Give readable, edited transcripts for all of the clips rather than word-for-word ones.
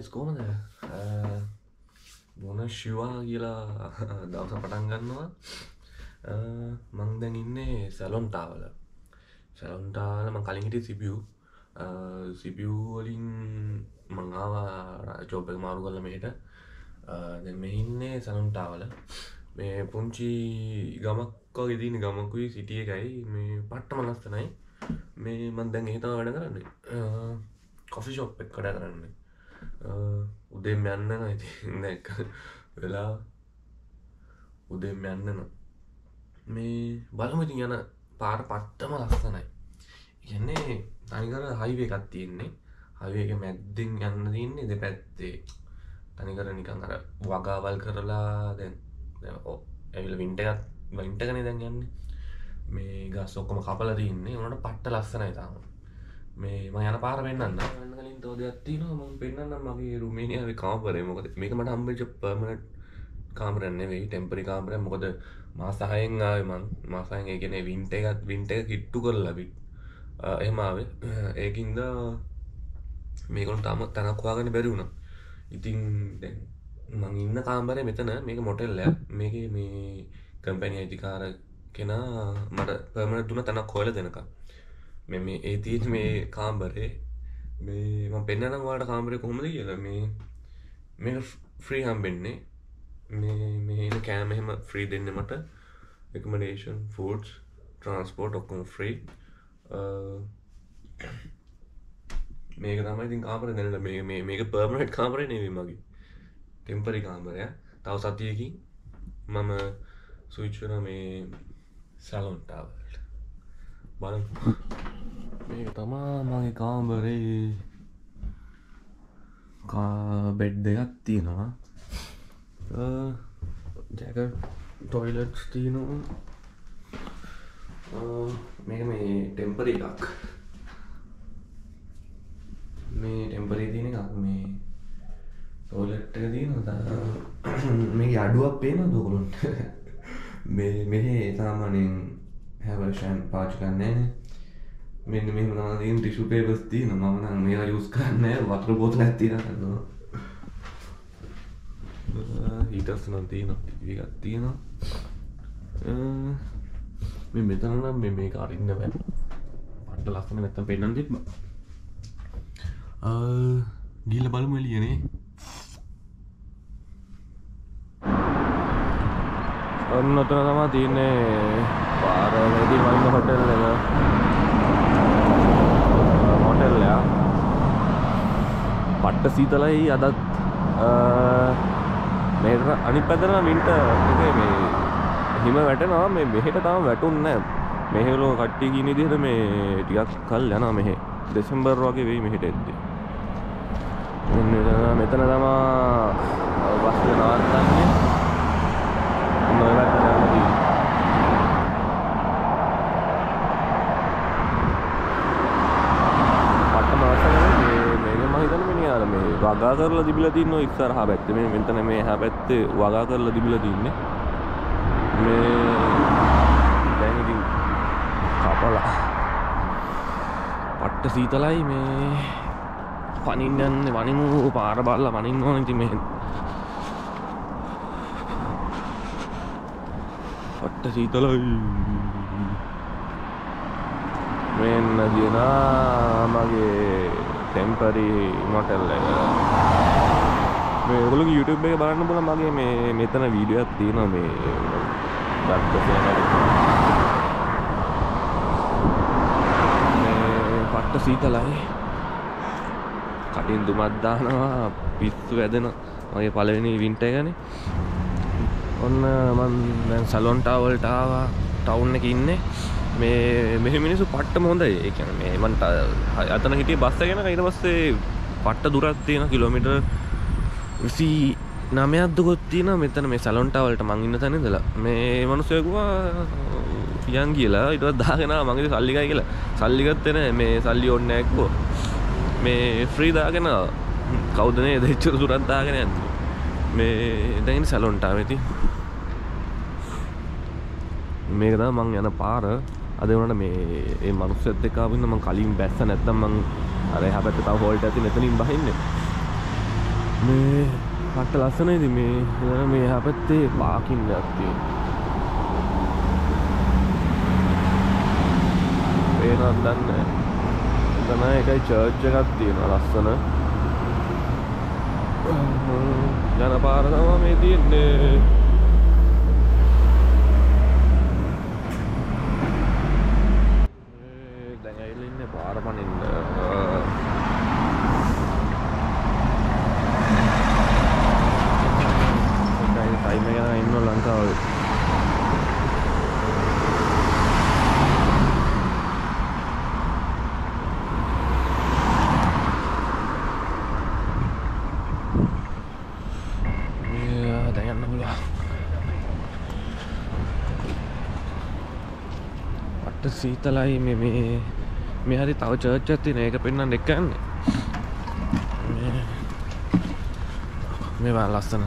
guys, කොහමද? මොන ශිවා කියලා දවස පටන් ගන්නවා. මම දැන් ඉන්නේ Salonta වල. Salonta වල මම කලින් හිටියේ CPU වලින් මම ආවා ජොබ් එක මාරු කරලා මෙහෙට. දැන් මේ ඉන්නේ Salonta වල. මේ පුංචි ගමක් වගේ තියෙන ගමකුයි සිටි එකයි මේ පට්ටම ලස්සනයි. මේ මම දැන් එහෙ තමයි වැඩ කරන්නේ. කොෆි ෂොප් එකක වැඩ කරන්නේ. උදේම යන්න නම් ඉතින් දැන් වෙලා උදේම යන්න නම් මේ බලමු ඉතින් යන පාර පට්ටම ලස්සනයි. කියන්නේ තනිකර හයිවේ එකක් තියෙන්නේ. හයිවේ එක මැද්දෙන් යන්න තියෙන්නේ දෙපැත්තේ. තනිකර නිකන් අර වගාවල් කරලා දැන් ඇවිල්ලා වින්ටර් ගනේ දැන් යන්නේ. මේ ගස් ඔක්කොම කපලා තින්නේ. උනට පට්ට ලස්සනයි තාම. මේ මම යන පාර වෙන්නන්න. යන්න කලින් තව දෙයක් තියෙනවා මම පෙන්නන්නම් මගේ රුමේනියාවේ කාමරේ. මොකද මේක මට හම්බෙච්ච පර්මනන්ට් කාමරයක් නෙවෙයි ටෙම්පරරි කාමරයක්. මොකද මාස 6න් ආවේ මං. මාස 6න් ඒ කියන්නේ වින්ටර් එක කිට්ටු කරලා එහෙම ආවේ. ඒකින්ද මේගොල්ලෝ තාම තනක් හොයාගන්න බැරි වුණා. ඉතින් දැන් මං ඉන්න කාමරේ මෙතන මේක මොටෙල් එකක්. මේකේ මේ කම්පැනි අයිතිකාර කෙනා මට පර්මනන්ට් දුන්න තනක් හොයලා දෙනකම්. මේ ඒ තියෙන මේ කාමරේ මේ මම පෙන්නනම් ඔයාලට කාමරේ කොහොමද කියලා. මේක ෆ්‍රී හම්බෙන්නේ. මේ ඉන්න කෑම එහෙම ෆ්‍රී දෙන්නේ මට. accommodation foods transport ඔක්කොම ෆ්‍රී. මේක තමයි ඉතින් කාමරේ දැනලා මේක පර්මනන්ට් කාමරේ නෙවෙයි මගේ. ටෙම්පරරි කාමරයක්. තව සතියකින් මම ස්විච් වෙනවා මේ Salonta වලට. බලමු. මේක තමා මගේ කාමරේ. බෙඩ් දෙකක් තියෙනවා. ජැකට් ටොයිලට්ස් තියෙනවා. මේක මේ ටෙම්පරරි එකක්. මේ ටෙම්පරරි තියෙන එකක් මේ ටොයිලට් එක තියෙනවා. මේකේ අඩුවක් පේනවද ඔයගොල්ලන්ට? මෙහි සාමාන්‍යයෙන් හැවර්ෂන් පාවිච්චි කරන්නේ නැහැ. මෙන්න මෙහෙම තමයි තියෙන ටිෂු පේපර්ස් තියෙනවා. මම නම් මේවා යූස් කරන්නේ නැහැ. වතුර බෝතලයක් තියලා කරනවා. හීටර්ස් නම් තියෙනවා. ටිකක් තියෙනවා. මේ මෙතන නම් මේක අරින්න බෑ. පට්ට ලස්සන නැත්තම් පෙන්නන්න තිබ්බා. ගිහලා බලමු එළියනේ. ඔන්න ඔතන තමයි තියෙන්නේ පාරේදී වයින් හොටෙල් එක. හොටෙල් එක. පට්ට සීතලයි අදත් මේක අනිත් පැත්තට වින්ටර් එකේ මේ හිම වැටෙනවා. මේ මෙහෙට තාම වැටුන්නේ නැහැ. මෙහෙවල කට්ටිය කියන විදිහට මේ ටිකක් කල් යනවා මෙහෙ. දෙසැම්බර් වගේ වෙයි මෙහෙට එද්දී. මෙතන තමයි බස් එක නවත්තන්නේ. වගා කරලා තිබිලා තියෙනවා ඉස්සරහා පැත්තේ. මේ මෙතන මේ එහා පැත්තේ වගා කරලා තිබිලා තින්නේ. මේ දැන් ඉතින් කපලා පට්ට සීතලයි. මේ පනින්න යන්නේ වනිමු පාර බලලා වනින්න ඕන. ඉතින් මේ පට්ට සීතලයි. මෙන්න දිනා මගේ ටෙම්පරරි මොටෙල් එක. මේ ඔයගොල්ලෝ YouTube එකේ බලන්න පුළුවන් මගේ මේ මෙතන වීඩියෝ එකක් තියෙනවා මේ පට්ට සීතලයි. කටින් දුමක් දානවා පිස්සු වැදෙනවා. මගේ පළවෙනි වින්ටර් එකනේ. ඔන්න මම දැන් Salonta වලට ආවා. ටවුන් එකේ ඉන්නේ. මෙහි මිනිස්සු පට්ටම හොඳයි. ඒ කියන්නේ මේ මන්ට අතන හිටියේ බස් එක යනකම් ඊට පස්සේ පට්ට දුරක් තියෙන කිලෝමීටර් 29ක් දුරක් තියෙනවා මෙතන මේ Salonta වලට මං ඉන්න තැන ඉඳලා. මේ මිනිස්සු කිව්වා යන් කියලා ඊට පස්සේ දාගෙන ආවා. මං ඉතින් සල්ලි ගයි කියලා. සල්ලි ගත්තේ නැහැ. මේ සල්ලි ඕනේ නැහැ කිව්වා. මේ ෆ්‍රී දාගෙන කවුද නේද එච්චර දුරක් දාගෙන යන්නේ. මේ දැන් ඉන්නේ Salonta වෙති. මේක තමයි මං යන පාර. අද වුණාට මේ මනුස්සයත් එක්ක ආවින්න මං කලින් බැස්ස නැත්තම් මං අර එහා පැත්තේ තව හෝල්ට් එකක් තියෙන එතනින් බහින්නේ. මේ පට්ට ලස්සනයිද මේ එහා පැත්තේ පාකින් එකක් තියෙනවා. පේනවද දන්නේ නැහැ. එතන එකයි චර්ච් එකක් තියෙනවා ලස්සන. යන පාර තමයි මේ තියෙන්නේ. දැන් ඇවිල්ලා ඉන්නේ පාර පනින්න. ටයිම් එක යන ඉන්න ලංකාවේ. සීතලයි මේ හරි තව චර්ච් එකක් තියෙන. ඒක පෙන්නන්න එක්ක යන්නේ. මේ බලන්න ලස්සන.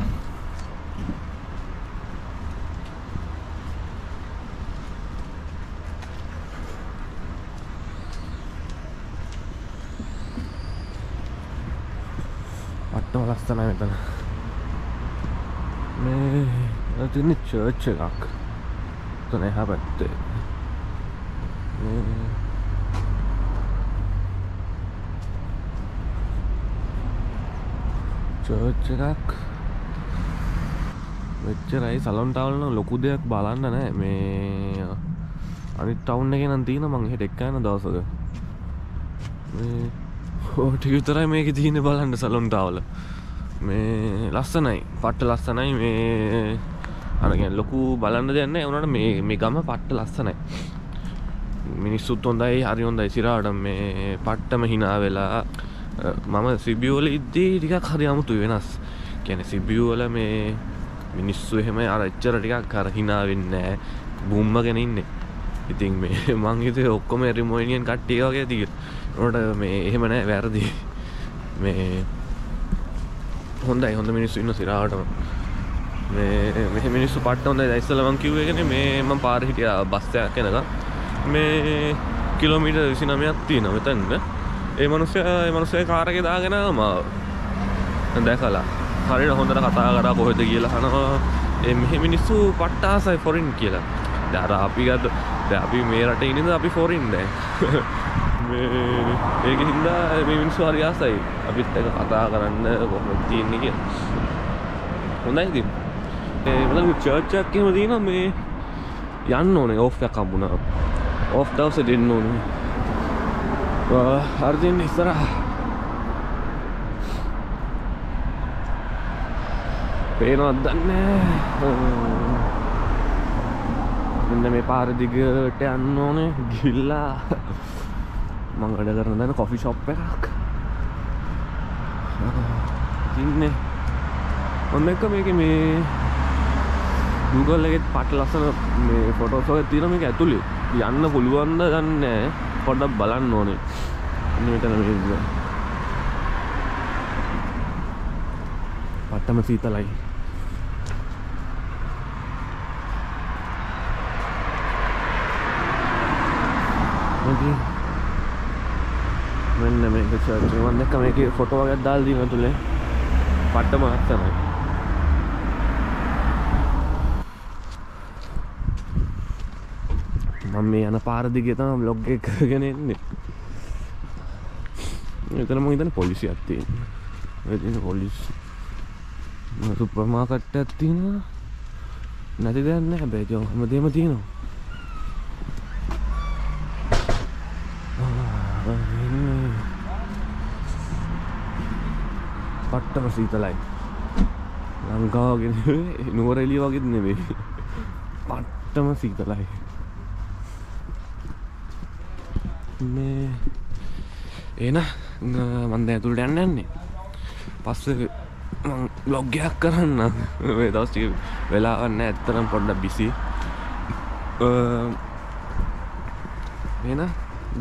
අට්ටම ලස්සනයි මෙතන. මේ තියෙන චර්ච් එකක්. එතන එහා පැත්තේ. චර්ච් එකක් මෙච්චරයි. සලොන්ටා වල නම් ලොකු දෙයක් බලන්න නැහැ. මේ අනිත් ටවුන් එකේ නම් තියෙන මං එහෙට එක්ක යන දවසක මේ ටික විතරයි මේකේ තියෙන්නේ බලන්න සලොන්ටා වල. මේ ලස්සනයි, පට්ට ලස්සනයි. මේ අර කියන්නේ ලොකු බලන්න දෙයක් නැහැ. උනාට මේ ගම පට්ට ලස්සනයි. මිනිස්සුත් හොඳයි, හරි හොඳයි. සිරාට මේ පට්ටම hina වෙලා මම සිබියු වල ඉද්දී ටිකක් හරි අමුතුයි වෙනස්. කියන්නේ සිබියු වල මේ මිනිස්සු එහෙම අර එච්චර ටිකක් අර hina වෙන්නේ නැහැ. බුම්මගෙන ඉන්නේ. ඉතින් මේ මං හිතුවේ ඔක්කොම රිමෝනියන් කට්ටිය වගේ තියෙන. උනට මේ එහෙම නැහැ, වැරදි. මේ හොඳයි, හොඳ මිනිස්සු ඉන්න සිරාටම. මේ මිනිස්සු පට්ට හොඳයි. ඉස්සෙල්ලා මං කිව්වේ කියන්නේ මේ මං පාරේ හිටියා බස් එකක් එනකම්. මේ කිලෝමීටර් 29ක් තියෙනවා මෙතන. ඒ මිනිස්සයා කාර් එකේ දාගෙන ආවා. දැකලා හරියට හොඳට කතා කරා කොහෙද කියලා අහනවා. මේ මිනිස්සු පට්ට ආසයි ෆොරින් කියලා. දැන් අර අපි මේ රටේ ඉන්නේ අපි ෆොරින් දැන්. මේක හින්දා මේ මිනිස්සු හරි ආසයි අපිත් එක්ක කතා කරන්න කොහොමද තියෙන්නේ කියලා. හොඳයි ඉතින්. මම චර්ච් එකක් එහෙම දිනවා මේ යන්න ඕනේ ඕෆ් එකක් හම්බුණා. ඕෆ් දවසේ දෙන්න ඕනේ. අර්ජෙන් ඉස්සරහ පේනවද දන්නේ. මෙන්න මේ පාර දිගට යන්න ඕනේ. ගිහිල්ලා මම වැඩ කරන දන්න කොෆි ෂොප් එකක් ඉන්නේ. මම එක මේකේ මේ Google එකේ පට ලස්සන මේ ෆොටෝස් වගේ තියෙන මේක ඇතුලේ යන්න පුළුවන්ද දන්නේ නැහැ. පොඩ්ඩක් බලන්න ඕනේ. මෙතන මේ පට්ටම සීතලයි. මෙන්න මේක චර්ච් එක. මම දැක්ක මේකේ ෆොටෝ වගේක් දාලා දින ඇතුලේ. පට්ටම ලස්සනයි. මම මේ යන පාර දිගේ තමයි vlog එක කරගෙන එන්නේ. එතන මම හිතන්නේ පොලිසියක් තියෙනවා. එතන පොලිසිය. සුපර් මාකට් එකක් තියෙනවා. නැති දෙයක් නැහැ හැබැයි ඒක හැමදේම තියෙනවා. පට්ටම සීතලයි. ලංකාව වගේ නෙවෙයි, නුවරඑළිය වගේත් නෙවෙයි. පට්ටම සීතලයි. මේ එන මම දැන් ඇතුළට යන්නේ. පස්සේ මම vlog එකක් කරන්න. මේ දවස් ටික වෙලාවක් නැහැ. ඇත්තටම පොඩ්ඩක් බිසි. එන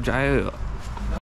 ජය